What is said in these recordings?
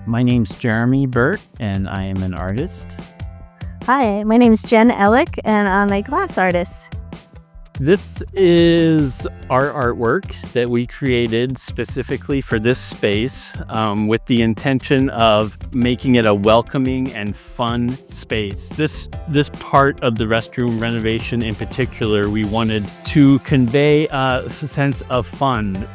My name's Jeremy Burt, and I am an artist. Hi, my name is Jen Elek, and I'm a glass artist. This is our artwork that we created specifically for this space with the intention of making it a welcoming and fun space. This part of the restroom renovation in particular, we wanted to convey a sense of fun.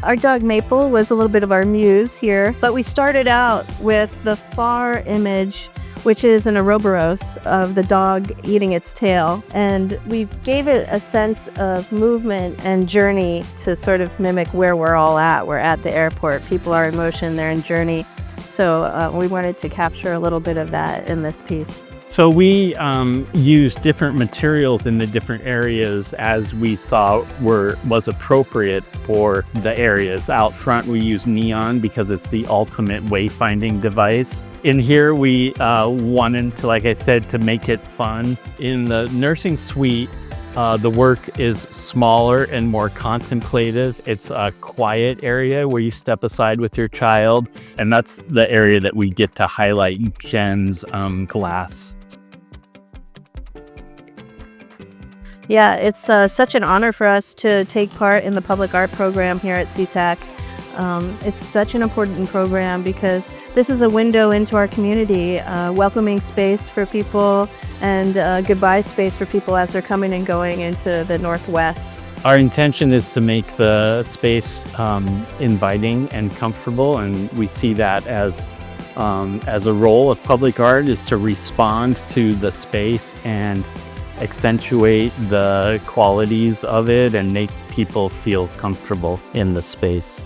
Our dog Maple was a little bit of our muse here, but we started out with the far image, which is an Ouroboros of the dog eating its tail. And we gave it a sense of movement and journey to sort of mimic where we're all at. We're at the airport. People are in motion, they're in journey. So we wanted to capture a little bit of that in this piece. So we used different materials in the different areas as we saw was appropriate for the areas. Out front, we use neon because it's the ultimate wayfinding device. In here, we wanted to, like I said, to make it fun. In the nursing suite, the work is smaller and more contemplative. It's a quiet area where you step aside with your child, and that's the area that we get to highlight Jen's glass. Yeah, it's such an honor for us to take part in the public art program here at SeaTac. It's such an important program because this is a window into our community, welcoming space for people and goodbye space for people as they're coming and going into the Northwest. Our intention is to make the space inviting and comfortable, and we see that as a role of public art is to respond to the space and accentuate the qualities of it and make people feel comfortable in the space.